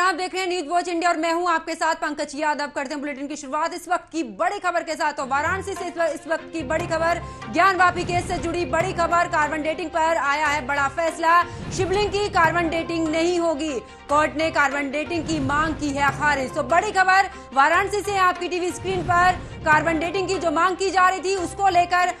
आप देख रहे हैं न्यूज वॉच इंडिया और मैं हूं आपके साथ पंकज यादव। करते हैं बुलेटिन की शुरुआत इस वक्त की बड़ी खबर के साथ। तो वाराणसी से इस वक्त की बड़ी खबर, ज्ञानवापी केस से जुड़ी बड़ी खबर। कार्बन डेटिंग पर आया है बड़ा फैसला। शिवलिंग की कार्बन डेटिंग नहीं होगी, कोर्ट ने कार्बन डेटिंग की मांग की है खारिज। तो बड़ी खबर वाराणसी से आपकी टीवी स्क्रीन पर। कार्बन डेटिंग की जो मांग की जा रही थी उसको लेकर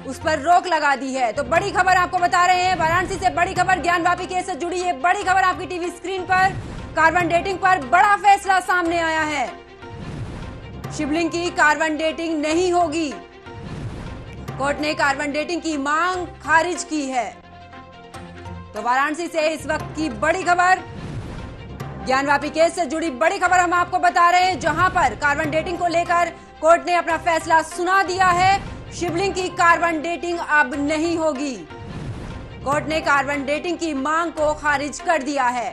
उस पर रोक लगा दी है। तो बड़ी खबर आपको बता रहे हैं वाराणसी से बड़ी खबर, ज्ञानवापी केस से जुड़ी है बड़ी खबर आपकी टीवी स्क्रीन पर। कार्बन डेटिंग पर बड़ा फैसला सामने आया है। शिवलिंग की कार्बन डेटिंग नहीं होगी, कोर्ट ने कार्बन डेटिंग की मांग खारिज की है। तो वाराणसी से इस वक्त की बड़ी खबर, ज्ञानवापी केस से जुड़ी बड़ी खबर हम आपको बता रहे हैं, जहां पर कार्बन डेटिंग को लेकर कोर्ट ने अपना फैसला सुना दिया है। शिवलिंग की कार्बन डेटिंग अब नहीं होगी, कोर्ट ने कार्बन डेटिंग की मांग को खारिज कर दिया है।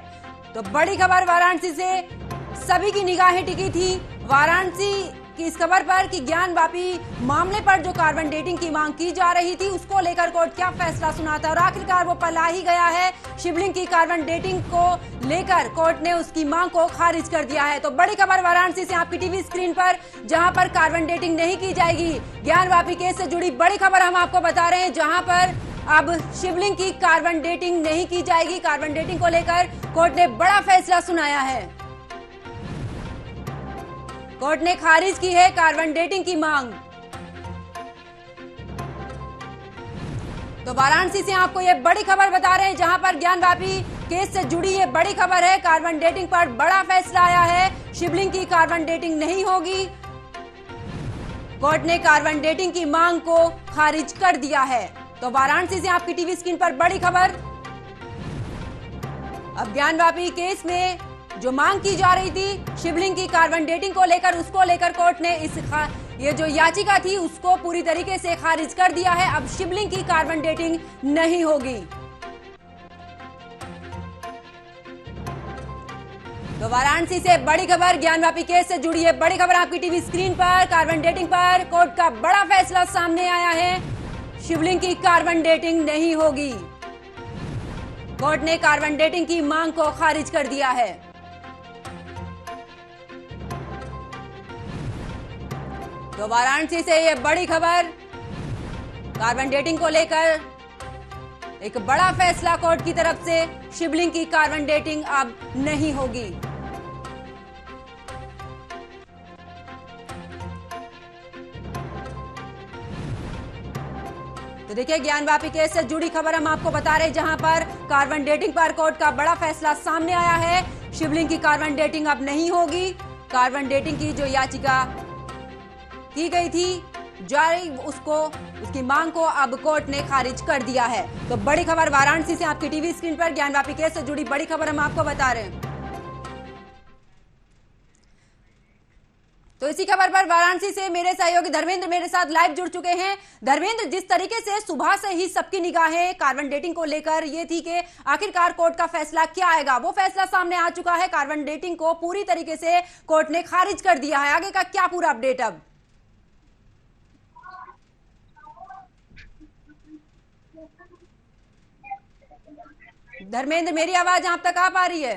तो बड़ी खबर वाराणसी से, सभी की निगाहें टिकी थी वाराणसी की इस खबर पर कि ज्ञानवापी मामले पर जो कार्बन डेटिंग की मांग की जा रही थी उसको लेकर कोर्ट क्या फैसला सुनाता है, और आखिरकार वो पल आ ही गया है। शिवलिंग की कार्बन डेटिंग को लेकर कोर्ट ने उसकी मांग को खारिज कर दिया है। तो बड़ी खबर वाराणसी से आपकी टीवी स्क्रीन पर, जहां पर कार्बन डेटिंग नहीं की जाएगी। ज्ञानवापी केस से जुड़ी बड़ी खबर हम आपको बता रहे हैं, जहां पर अब शिवलिंग की कार्बन डेटिंग नहीं की जाएगी। कार्बन डेटिंग को लेकर कोर्ट ने बड़ा फैसला सुनाया है। कोर्ट ने खारिज की है कार्बन डेटिंग की मांग। तो वाराणसी से आपको ये बड़ी खबर बता रहे हैं, जहां पर ज्ञानवापी केस से जुड़ी ये बड़ी खबर है। कार्बन डेटिंग पर बड़ा फैसला आया है। शिवलिंग की कार्बन डेटिंग नहीं होगी, कोर्ट ने कार्बन डेटिंग की मांग को खारिज कर दिया है। तो वाराणसी से आपकी टीवी स्क्रीन पर बड़ी खबर। अब ज्ञानवापी केस में जो मांग की जा रही थी शिवलिंग की कार्बन डेटिंग को लेकर, उसको लेकर कोर्ट ने ये जो याचिका थी उसको पूरी तरीके से खारिज कर दिया है। अब शिवलिंग की कार्बन डेटिंग नहीं होगी। तो वाराणसी से बड़ी खबर, ज्ञानवापी केस से जुड़ी है बड़ी खबर आपकी टीवी स्क्रीन पर। कार्बन डेटिंग पर कोर्ट का बड़ा फैसला सामने आया है। शिवलिंग की कार्बन डेटिंग नहीं होगी, कोर्ट ने कार्बन डेटिंग की मांग को खारिज कर दिया है। तो वाराणसी से ये बड़ी खबर, कार्बन डेटिंग को लेकर एक बड़ा फैसला कोर्ट की तरफ से। शिवलिंग की कार्बन डेटिंग अब नहीं होगी। तो देखिए ज्ञानवापी केस से जुड़ी खबर हम आपको बता रहे हैं, जहां पर कार्बन डेटिंग पर कोर्ट का बड़ा फैसला सामने आया है। शिवलिंग की कार्बन डेटिंग अब नहीं होगी। कार्बन डेटिंग की जो याचिका की गई थी जारी, उसकी मांग को अब कोर्ट ने खारिज कर दिया है। तो बड़ी खबर वाराणसी से आपकी टीवी स्क्रीन पर, ज्ञानवापी केस से जुड़ी बड़ी खबर हम आपको बता रहे हैं। तो इसी खबर पर वाराणसी से मेरे सहयोगी धर्मेंद्र मेरे साथ लाइव जुड़ चुके हैं। धर्मेंद्र, जिस तरीके से सुबह से ही सबकी निगाहें कार्बन डेटिंग को लेकर ये थी कि आखिरकार कोर्ट का फैसला क्या आएगा, वो फैसला सामने आ चुका है। कार्बन डेटिंग को पूरी तरीके से कोर्ट ने खारिज कर दिया है। आगे का क्या पूरा अपडेट अब? धर्मेंद्र, मेरी आवाज आप तक आ पा रही है?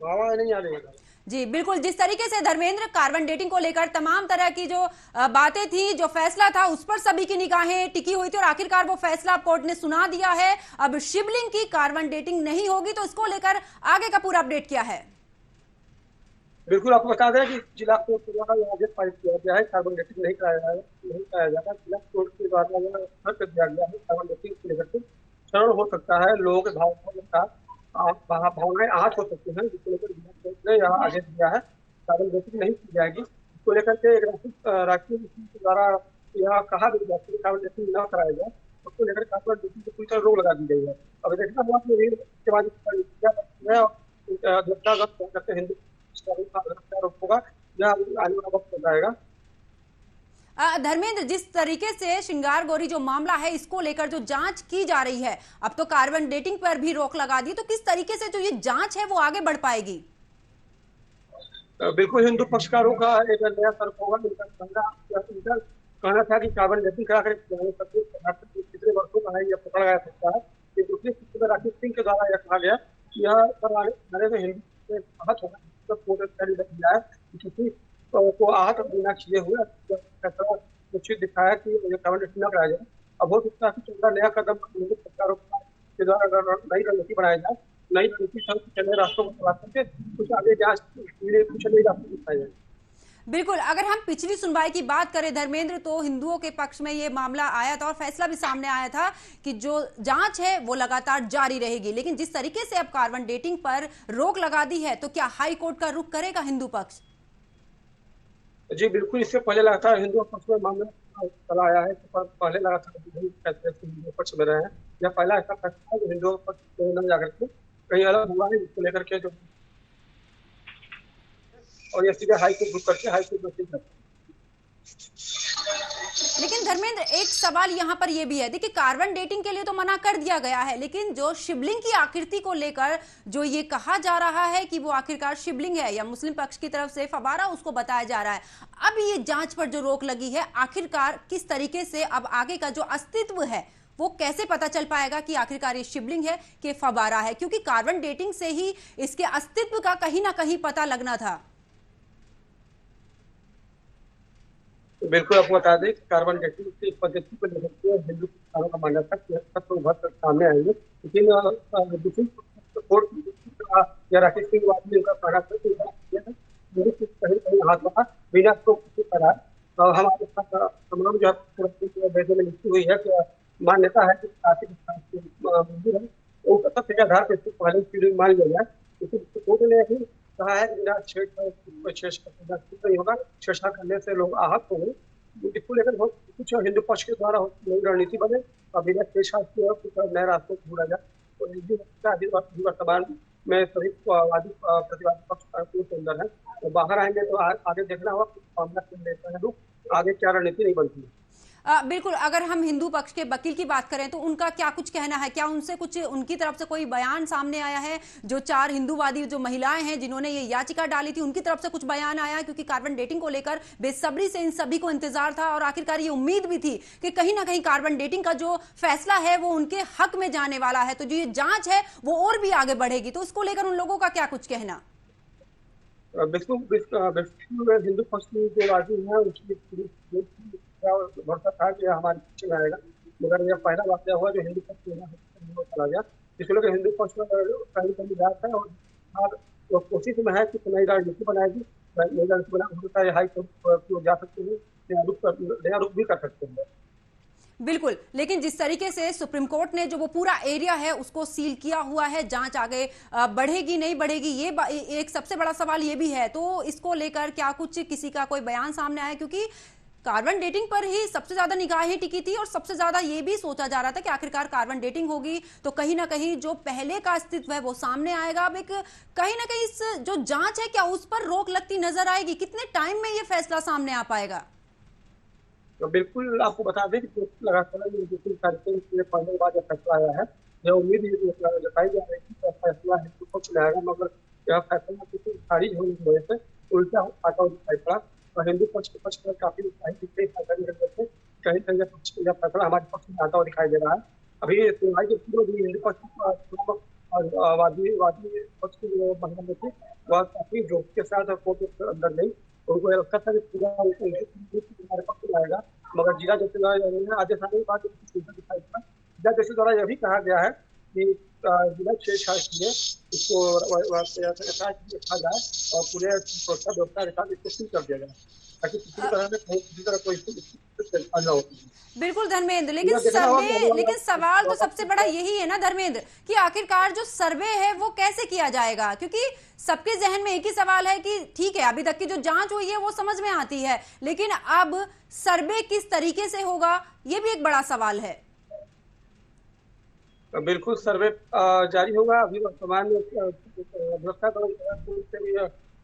आवाज नहीं आ रही है। जी बिल्कुल, जिस तरीके से धर्मेंद्र कार्बन डेटिंग को लेकर तमाम तरह की जो बातें थी, जो फैसला था उस पर सभी की निगाहें टिकी हुई थी और आखिरकार वो फैसला कोर्ट ने सुना दिया है। अब शिवलिंग की कार्बन डेटिंग नहीं होगी, तो इसको लेकर आगे का पूरा अपडेट क्या है? बिल्कुल, आपको बता दें कि जिला कोर्ट के द्वारा यह आदेश पारित किया गया है, कार्बन डेटिंग नहीं कराया जाएगा। जिला कोर्ट के द्वारा यह स्पष्ट कर दिया गया है, कार्बन डेटिंग को लेकर के क्षरण हो सकता है, लोगों के भावनाओं के साथ भावनाएं आहत हो सकती हैं, जिसको लेकर जिला कोर्ट ने यह आदेश दिया है कार्बन डेटिंग नहीं की जाएगी। इसको लेकर के एक राष्ट्रीय के द्वारा यह कहा गया है कार्बन डेटिंग न कराया जाए, उसको लेकर कार्बन डेटिंग को पूरी तरह रोक लगा दी गई है। अब देखना हुआ कि इसके बाद हिंदू होगा या आने वाला वक्त बताएगा। धर्मेंद्र, जिस तरीके से श्रृंगार गौरी जो मामला है इसको लेकर जो जांच की जा रही है, अब तो कार्बन डेटिंग पर भी रोक लगा दी, तो किस तरीके से जो ये जांच है वो आगे बढ़ पाएगी? बिल्कुल, हिंदू पक्षकारों का एक नया तर्क होगा। इनका कहना था कि कार्बन डेटिंग करा कर पिछले वर्षों का है, यह पकड़ा जा सकता है। दूसरी स्थिति में राकेश सिंह के द्वारा यह कहा गया यह करवाने से हिंदू से आहत होगा, तो कोर्ट ने दिया है कि किसी को आहत बिना किए हुए फैसला निश्चित दिखाया कि ये कार्बन डेटिंग न कराया जाए। अब हो सकता है कि चंद्रा नया कदम केंद्र सरकारों के द्वारा अगर नई रणनीति बनाई जाए, नई रणनीति चले रास्तों को चला करके कुछ आगे जांच के लिए कुछ नई रास्ते दिखाए जाए। बिल्कुल, अगर हम पिछली सुनवाई की बात करें धर्मेंद्र, तो हिंदुओं के पक्ष में ये मामला आया था और फैसला भी सामने आया था कि जो जांच है वो लगातार जारी रहेगी। लेकिन जिस तरीके से अब कार्बन डेटिंग पर रोक लगा दी है, तो क्या हाई कोर्ट का रुख करेगा हिंदू पक्ष? जी बिल्कुल, इससे पहले लगातार हिंदू पक्ष में मामला चला आया है, तो पहले लगातार हिंदू पक्ष में रहे हैं। यह पहला ऐसा फैसला है जो हिंदू पक्ष में न जाकर के कहीं अलग हुआ है, इसको लेकर के जो और यह सीधे हाई कोर्ट रुक करके हाई कोर्ट में। लेकिन धर्मेंद्र, एक सवाल यहाँ पर यह भी है, देखिए कार्बन डेटिंग के लिए तो मना कर दिया गया है, लेकिन जो शिवलिंग की आकृति को लेकर जो ये कहा जा रहा है कि वो आखिरकार शिवलिंग है या मुस्लिम पक्ष की तरफ से फवारा उसको बताया जा रहा है। अब ये जांच पर जो रोक लगी है, आखिरकार किस तरीके से अब आगे का जो अस्तित्व है वो कैसे पता चल पाएगा कि आखिरकार ये शिवलिंग है कि फवारा है, क्योंकि कार्बन डेटिंग से ही इसके अस्तित्व का कहीं ना कहीं पता लगना था। तो बिल्कुल आपको बता दें कि कार्बन डेटिंग की पद्धति को लेकर के हिंदू किसानों का मानना था कि तत्व उभर कर सामने आएंगे, लेकिन दूसरी कोर्ट या राकेश सिंह वादी उनका कहना था कि हिंदू कहीं कहीं हाथ बढ़ा बिना तो किसी तरह हमारे साथ तमाम जो वेदों में लिखी हुई है कि मान्यता है कि कार्तिक मंदिर है, उनका तथ्य के आधार पर पहले पीढ़ी मान लिया जाए। लेकिन कोर्ट ने भी कहा है कि बिना छेड़छाड़ नहीं होगा, छेड़छाड़ करने से लोग आहत होंगे। इसको लेकर कुछ हिंदू पक्ष के द्वारा नई रणनीति बने और बिना छेड़छाड़ किए कुछ नए रास्तों को ढूंढा जाए। तो हिंदू वर्तमान में सभी वादी प्रतिवादी पक्ष के अंदर है, तो बाहर आएंगे तो आगे देखना होगा मामला क्यों लेता है, आगे क्या रणनीति नहीं बनती है। बिल्कुल, अगर हम हिंदू पक्ष के वकील की बात करें तो उनका क्या कुछ कहना है? क्या उनसे कुछ उनकी तरफ से कोई बयान सामने आया है? जो 4 हिंदूवादी जो महिलाएं हैं जिन्होंने ये याचिका डाली थी, उनकी तरफ से कुछ बयान आया है? क्योंकि कार्बन डेटिंग को लेकर बेसब्री से इन सभी को इंतजार था और आखिरकार ये उम्मीद भी थी कि कहीं ना कहीं कार्बन डेटिंग का जो फैसला है वो उनके हक में जाने वाला है, तो जो ये जांच है वो और भी आगे बढ़ेगी। तो उसको लेकर उन लोगों का क्या कुछ कहना? बिल्कुल हिंदू पक्ष की जो राजी है उसकी भरोसा था कि हमारे पक्ष में आएगा, मगर यह पहला वाक्य हुआ जो हिंदू पक्ष में चला गया। इसको लेकर हिंदू पक्ष में कहीं कहीं जात है और कोशिश में है कि नई राजनीति बनाएगी, नई राजनीति बना होता है हाई कोर्ट जा सकते हैं, नया रुख भी कर सकते हैं। बिल्कुल, लेकिन जिस तरीके से सुप्रीम कोर्ट ने जो वो पूरा एरिया है उसको सील किया हुआ है, जांच आगे बढ़ेगी नहीं बढ़ेगी, ये एक सबसे बड़ा सवाल ये भी है। तो इसको लेकर क्या कुछ किसी का कोई बयान सामने आया? क्योंकि कार्बन डेटिंग पर ही सबसे ज्यादा निगाहें टिकी थी और सबसे ज्यादा ये भी सोचा जा रहा था कि आखिरकार कार्बन डेटिंग होगी तो कहीं ना कहीं जो पहले का अस्तित्व है वो सामने आएगा। अब एक कहीं ना कहीं इस जो जांच है क्या उस पर रोक लगती नजर आएगी? कितने टाइम में ये फैसला सामने आ पाएगा? तो बिल्कुल आपको बता दें कि लगातार कार्यक्रम के पढ़ने के बाद जब फैसला आया है, यह उम्मीद जताई जा रही है फैसला हिंदू पक्ष में आएगा, मगर यह फैसला किसी खारिज होने की वजह से उल्टा आता हुआ दिखाई पड़ा और हिंदू पक्ष के पक्ष में काफी कहीं कहीं पक्ष यह फैसला हमारे पक्ष में आता हुआ दिखाई दे रहा है। अभी सुनवाई के पूर्व भी हिंदू पक्ष और वादी पक्ष की जो महिला थी वह काफी जोश के साथ कोर्ट के अंदर नहीं, उनको लगता था कि पूरा हमारे पक्ष में आएगा, मगर जिला जज द्वारा आदेश आने के बाद दिखाई पड़ा। जिला जज द्वारा यह भी कहा गया है कि जिला छेड़छाड़ किए इसको रखा जाए और पूरे सुरक्षा व्यवस्था के साथ इसको सील कर दिया जाए ताकि किसी तरह से किसी तरह कोई न हो। बिल्कुल धर्मेंद्र, लेकिन सवाल तो सबसे बड़ा यही है ना धर्मेंद्र कि आखिरकार जो सर्वे है वो कैसे किया जाएगा? क्योंकि सबके जहन में एक ही सवाल है कि ठीक है अभी तक की जो जांच हुई है वो समझ में आती है, लेकिन अब सर्वे किस तरीके से होगा ये भी एक बड़ा सवाल है। बिल्कुल सर्वे जारी होगा। अभी वर्तमान में व्यवस्था से भी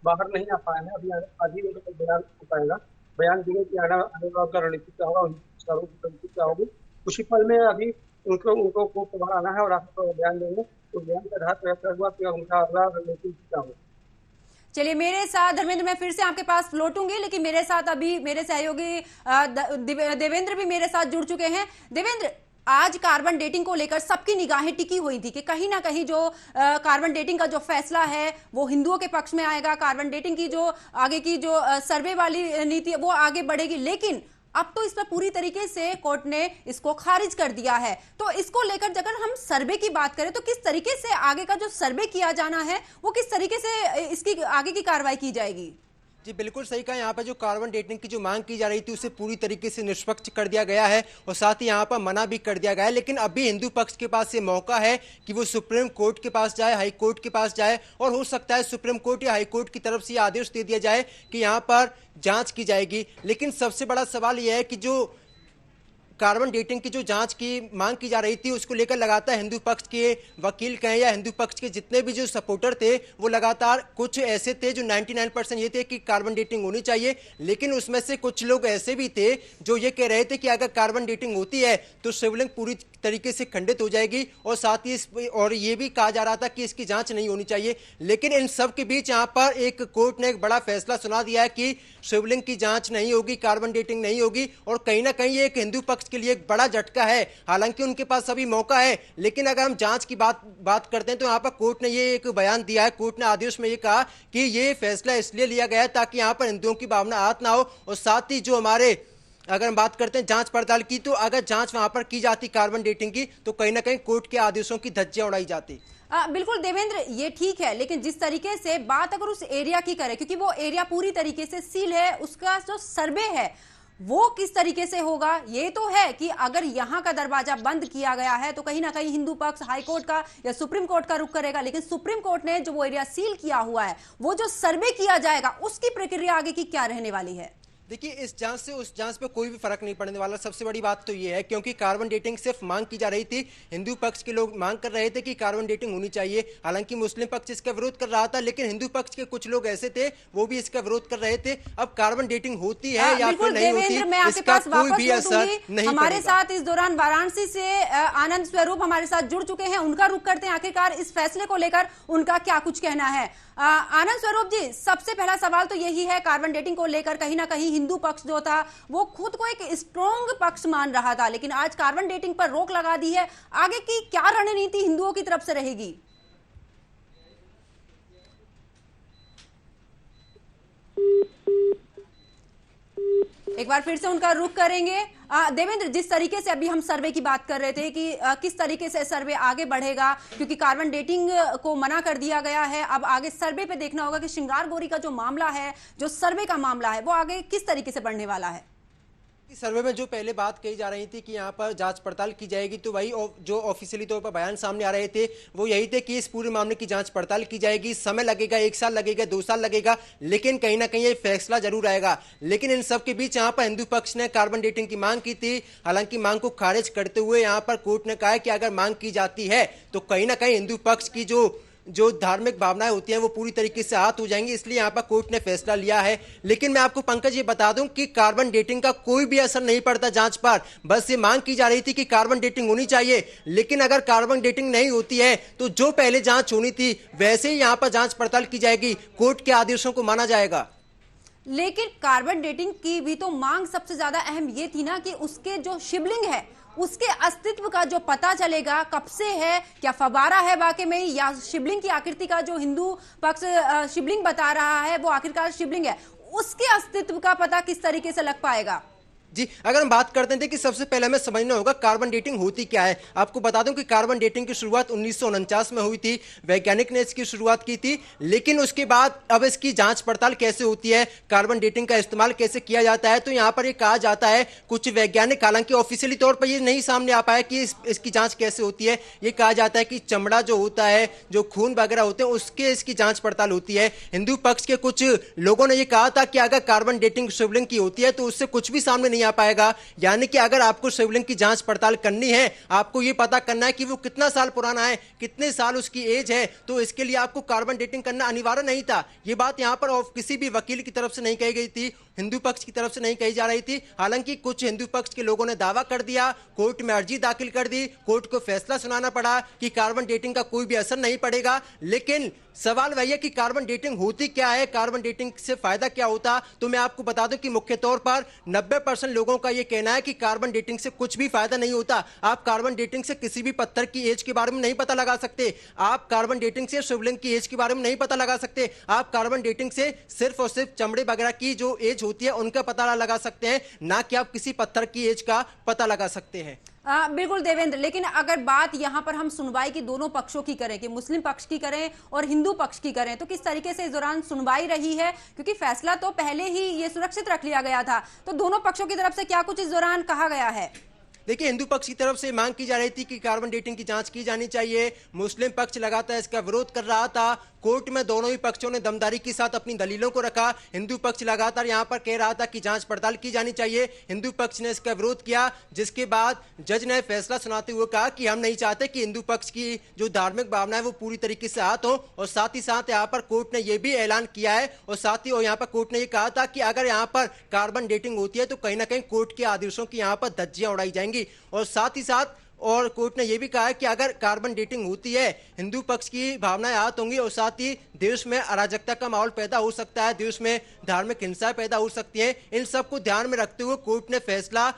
बाहर नहीं आ पाए हैं, अभी आज ही बयान हो पाएगा, बयान देने की आने वाला रणनीति क्या होगा, क्या होगी कुछ ही पल में अभी उनको कोर्ट बाहर आना है और आपको बयान देंगे, तो बयान के आधार पर हुआ कि उनका अगला रणनीति क्या होगा। चलिए मेरे साथ धर्मेंद्र, मैं फिर से आपके पास लौटूंगी, लेकिन मेरे साथ अभी मेरे सहयोगी देवेंद्र भी मेरे साथ जुड़ चुके हैं। देवेंद्र, आज कार्बन डेटिंग को लेकर सबकी निगाहें टिकी हुई थी कि कहीं ना कहीं जो कार्बन डेटिंग का जो फैसला है वो हिंदुओं के पक्ष में आएगा, कार्बन डेटिंग की जो आगे की जो सर्वे वाली नीति है वो आगे बढ़ेगी। लेकिन अब तो इस पर पूरी तरीके से कोर्ट ने इसको खारिज कर दिया है। तो इसको लेकर अगर हम सर्वे की बात करें तो किस तरीके से आगे का जो सर्वे किया जाना है वो किस तरीके से इसकी आगे की कार्रवाई की जाएगी? जी बिल्कुल सही कहा। यहाँ पर जो कार्बन डेटिंग की जो मांग की जा रही थी उसे पूरी तरीके से निष्पक्ष कर दिया गया है और साथ ही यहाँ पर मना भी कर दिया गया है। लेकिन अभी हिंदू पक्ष के पास ये मौका है कि वो सुप्रीम कोर्ट के पास जाए, हाई कोर्ट के पास जाए और हो सकता है सुप्रीम कोर्ट या हाई कोर्ट की तरफ से आदेश दे दिया जाए कि यहाँ पर जांच की जाएगी। लेकिन सबसे बड़ा सवाल यह है कि जो कार्बन डेटिंग की जो जांच की मांग की जा रही थी उसको लेकर लगातार हिंदू पक्ष के वकील कहें या हिंदू पक्ष के जितने भी जो सपोर्टर थे वो लगातार कुछ ऐसे थे जो 99% ये थे कि कार्बन डेटिंग होनी चाहिए। लेकिन उसमें से कुछ लोग ऐसे भी थे जो ये कह रहे थे कि अगर कार्बन डेटिंग होती है तो शिवलिंग पूरी तरीके से खंडित हो जाएगी और साथ ही और ये भी कहा जा रहा था कि इसकी जांच नहीं होनी चाहिए। लेकिन इन सब के बीच यहाँ पर एक कोर्ट ने एक बड़ा फैसला सुना दिया है कि शिवलिंग की जांच नहीं होगी, कार्बन डेटिंग नहीं होगी और कहीं ना कहीं ये एक हिंदू पक्ष के लिए एक बड़ा झटका है। हालांकि उनके पास अभी मौका है, लेकिन अगर हम जांच की बात करते हैं तो यहाँ पर कोर्ट ने ये एक बयान दिया है। कोर्ट ने आदेश में ये कहा कि ये फैसला इसलिए लिया गया है ताकि यहाँ पर हिंदुओं की भावना आहत ना हो और साथ ही जो हमारे अगर हम बात करते हैं जांच पड़ताल की तो अगर जांच वहां पर की जाती कार्बन डेटिंग की तो कहीं ना कहीं कोर्ट के आदेशों की धज्जियां उड़ाई जाती। बिल्कुल देवेंद्र, ये ठीक है, लेकिन जिस तरीके से बात अगर उस एरिया की करें, क्योंकि वो एरिया पूरी तरीके से सील है, उसका जो सर्वे है वो किस तरीके से होगा? ये तो है कि अगर यहां का दरवाजा बंद किया गया है तो कहीं ना कहीं हिंदू पक्ष हाई कोर्ट का या सुप्रीम कोर्ट का रुख करेगा। लेकिन सुप्रीम कोर्ट ने जो वो एरिया सील किया हुआ है, वो जो सर्वे किया जाएगा उसकी प्रक्रिया आगे की क्या रहने वाली है? देखिए, इस जांच से उस जांच पे कोई भी फर्क नहीं पड़ने वाला। सबसे बड़ी बात तो ये है क्योंकि कार्बन डेटिंग सिर्फ मांग की जा रही थी। हिंदू पक्ष के लोग मांग कर रहे थे कि कार्बन डेटिंग होनी चाहिए। हालांकि मुस्लिम पक्ष इसका विरोध कर रहा था, लेकिन हिंदू पक्ष के कुछ लोग ऐसे थे वो भी इसका विरोध कर रहे थे। अब कार्बन डेटिंग होती है या फिर नहीं होती, इसका कोई भी असर नहीं। हमारे साथ इस दौरान वाराणसी से आनंद स्वरूप हमारे साथ जुड़ चुके हैं, उनका रुख करते हैं आखिरकार इस फैसले को लेकर उनका क्या कुछ कहना है। आनंद स्वरूप जी, सबसे पहला सवाल तो यही है, कार्बन डेटिंग को लेकर कहीं ना कहीं हिंदू पक्ष जो था वो खुद को एक स्ट्रॉन्ग पक्ष मान रहा था, लेकिन आज कार्बन डेटिंग पर रोक लगा दी है। आगे की क्या रणनीति हिंदुओं की तरफ से रहेगी? एक बार फिर से उनका रुख करेंगे। देवेंद्र, जिस तरीके से अभी हम सर्वे की बात कर रहे थे कि किस तरीके से सर्वे आगे बढ़ेगा, क्योंकि कार्बन डेटिंग को मना कर दिया गया है, अब आगे सर्वे पे देखना होगा कि श्रृंगार बोरी का जो मामला है, जो सर्वे का मामला है, वो आगे किस तरीके से बढ़ने वाला है। सर्वे में जो पहले बात कही जा रही थी कि यहाँ पर जांच पड़ताल की जाएगी, तो वही जो ऑफिशियली तौर पर बयान सामने आ रहे थे वो यही थे कि इस पूरे मामले की जांच पड़ताल की जाएगी। समय लगेगा, 1 साल लगेगा, 2 साल लगेगा, लेकिन कहीं ना कहीं ये फैसला जरूर आएगा। लेकिन इन सब के बीच यहाँ पर हिंदू पक्ष ने कार्बन डेटिंग की मांग की थी। हालांकि मांग को खारिज करते हुए यहाँ पर कोर्ट ने कहा है कि अगर मांग की जाती है तो कहीं ना कहीं हिंदू पक्ष की जो धार्मिक भावनाएं होती हैं वो पूरी तरीके से आहत हो जाएंगी, इसलिए यहाँ पर कोर्ट ने फैसला लिया है। लेकिन मैं आपको पंकज ये बता दूं कि कार्बन डेटिंग का कोई भी असर नहीं पड़ता जांच पर। बस ये मांग की जा रही थी कि कार्बन डेटिंग होनी चाहिए, लेकिन अगर कार्बन डेटिंग नहीं होती है तो जो पहले जांच होनी थी वैसे ही यहाँ पर जांच पड़ताल की जाएगी, कोर्ट के आदेशों को माना जाएगा। लेकिन कार्बन डेटिंग की भी तो मांग सबसे ज्यादा अहम ये थी ना कि उसके जो शिवलिंग है उसके अस्तित्व का जो पता चलेगा, कब से है, क्या फवारा है वाकई में, या शिवलिंग की आकृति का जो हिंदू पक्ष शिवलिंग बता रहा है वो आखिरकार शिवलिंग है, उसके अस्तित्व का पता किस तरीके से लग पाएगा? जी, अगर हम बात करते हैं कि सबसे पहले हमें समझना होगा कार्बन डेटिंग होती क्या है। आपको बता दूं कि कार्बन डेटिंग की शुरुआत 1949 में हुई थी, वैज्ञानिक ने इसकी शुरुआत की थी। लेकिन उसके बाद अब इसकी जांच पड़ताल कैसे होती है, कार्बन डेटिंग का इस्तेमाल कैसे किया जाता है, तो यहाँ पर ये कहा जाता है कुछ वैज्ञानिक, हालांकि ऑफिशियली तौर पर ये नहीं सामने आ पाया कि इसकी जांच कैसे होती है। ये कहा जाता है कि चमड़ा जो होता है, जो खून वगैरह होते हैं, उसके इसकी जांच पड़ताल होती है। हिंदू पक्ष के कुछ लोगों ने यह कहा था कि अगर कार्बन डेटिंग शिवलिंग की होती है तो उससे कुछ भी सामने नहीं आ पाएगा। यानी कि अगर आपको शिवलिंग की जांच पड़ताल करनी है, आपको यह पता करना है कि वो कितना साल पुराना है, कितने साल उसकी एज है, तो इसके लिए आपको कार्बन डेटिंग करना अनिवार्य नहीं था। यह बात यहां पर किसी भी वकील की तरफ से नहीं कही गई थी। हिंदू पक्ष की तरफ से नहीं कही जा रही थी। हालांकि कुछ हिंदू पक्ष के लोगों ने दावा कर दिया, कोर्ट में अर्जी दाखिल कर दी, कोर्ट को फैसला सुनाना पड़ा कि कार्बन डेटिंग का कोई भी असर नहीं पड़ेगा। लेकिन सवाल वही है कि कार्बन डेटिंग होती क्या है, कार्बन डेटिंग से फायदा क्या होता। तो मैं आपको बता दूं कि मुख्य तौर पर 90% लोगों का यह कहना है कि कार्बन डेटिंग से कुछ भी फायदा नहीं होता। आप कार्बन डेटिंग से किसी भी पत्थर की एज के बारे में नहीं पता लगा सकते, आप कार्बन डेटिंग से शिवलिंग की एज के बारे में नहीं पता लगा सकते, आप कार्बन डेटिंग से सिर्फ और सिर्फ चमड़े वगैरह की जो एज होती है उनका पता लगा सकते हैं, ना कि आप किसी पत्थर की एज का पता लगा सकते हैं। बिल्कुल देवेंद्र, लेकिन अगर बात यहां पर हम सुनवाई की दोनों पक्षों की करें, कि मुस्लिम पक्ष की करें और हिंदू पक्ष की करें, तो किस तरीके से इस दौरान सुनवाई रही है? क्योंकि फैसला तो पहले ही ये सुरक्षित रख लिया गया था, तो दोनों पक्षों की तरफ से क्या कुछ इस दौरान कहा गया है? देखिए, हिंदू पक्ष की तरफ से मांग की जा रही थी कि कार्बन डेटिंग की जांच की जानी चाहिए। मुस्लिम पक्ष लगातार इसका विरोध कर रहा था। कोर्ट में दोनों ही पक्षों ने दमदारी के साथ अपनी दलीलों को रखा। हिंदू पक्ष लगातार यहां पर कह रहा था कि जांच पड़ताल की जानी चाहिए। हिंदू पक्ष ने इसका विरोध किया, जिसके बाद जज ने फैसला सुनाते हुए कहा कि हम नहीं चाहते कि हिंदू पक्ष की जो धार्मिक भावना है वो पूरी तरीके से आहत हो। और साथ ही साथ यहाँ पर कोर्ट ने यह भी ऐलान किया है और साथ ही यहाँ पर कोर्ट ने यह कहा था कि अगर यहाँ पर कार्बन डेटिंग होती है तो कहीं ना कहीं कोर्ट के आदेशों की यहाँ पर धज्जियां उड़ाई जाएंगी। और साथ ही साथ और कोर्ट ने यह भी कहा है कि अगर कार्बन डेटिंग होती है, हिंदू पक्ष की भावनाएं आहत होंगी और साथ ही देश में अराजकता का माहौल पैदा हो सकता है, देश में धार्मिक हिंसा पैदा हो सकती है। इन सब को ध्यान में रखते हुए कोर्ट ने फैसला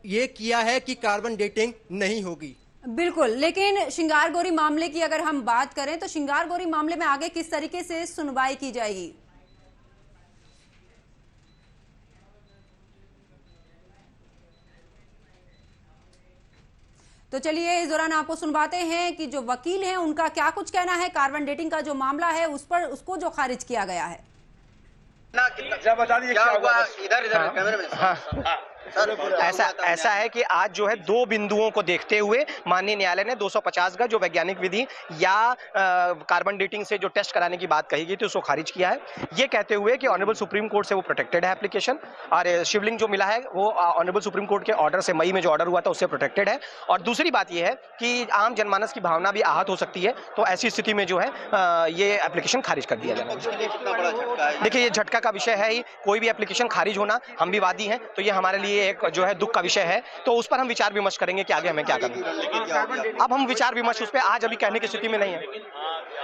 ये किया है कि कार्बन डेटिंग नहीं होगी। बिल्कुल, लेकिन श्रृंगार गौरी मामले की अगर हम बात करें तो श्रृंगार गौरी मामले में आगे किस तरीके से सुनवाई की जाएगी? तो चलिए इस दौरान आपको सुनवाते हैं कि जो वकील हैं उनका क्या कुछ कहना है। कार्बन डेटिंग का जो मामला है उस पर उसको जो खारिज किया गया है, बता दीजिए क्या हुआ इधर कैमरे में। ऐसा है कि आज जो है दो बिंदुओं को देखते हुए माननीय न्यायालय ने 250 का जो वैज्ञानिक विधि या कार्बन डेटिंग से जो टेस्ट कराने की बात कही गई थी उसको खारिज किया है, ये कहते हुए कि ऑनरेबल सुप्रीम कोर्ट से वो प्रोटेक्टेड है एप्लीकेशन, और शिवलिंग जो मिला है वो ऑनरेबल सुप्रीम कोर्ट के ऑर्डर से मई में जो ऑर्डर हुआ था उससे प्रोटेक्टेड है। और दूसरी बात यह है कि आम जनमानस की भावना भी आहत हो सकती है, तो ऐसी स्थिति में जो है ये एप्लीकेशन खारिज कर दिया जाना। देखिए, ये झटका का विषय है ही, कोई भी एप्लीकेशन खारिज होना, हम भी वादी हैं तो ये हमारे लिए एक जो है दुख का विषय है, तो उस पर हम विचार विमर्श करेंगे कि आगे हमें क्या करना। अब हम विचार विमर्श उस पर आज अभी कहने की स्थिति में नहीं है।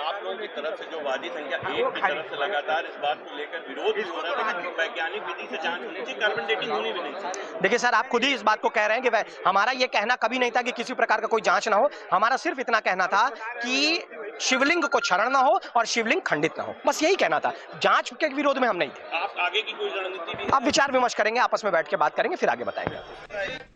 आप लोगों की तरफ से जो वादी संख्या 1 की तरफ से लगातार इस बात को लेकर विरोध भी हो रहा है कि वैज्ञानिक विधि से जांच होनी चाहिए, कार्बन डेटिंग होनी भी नहीं चाहिए। देखिए सर, आप खुद ही इस बात को कह रहे हैं कि हमारा ये कहना कभी नहीं था कि किसी प्रकार का कोई जांच ना हो। हमारा सिर्फ इतना कहना था कि शिवलिंग को क्षरण ना हो और शिवलिंग खंडित ना हो, बस यही कहना था। जांच के विरोध में हम नहीं थे। आप आगे की कोई रणनीति भी आप विचार विमर्श करेंगे, आपस में बैठ के बात करेंगे, फिर आगे बताएंगे।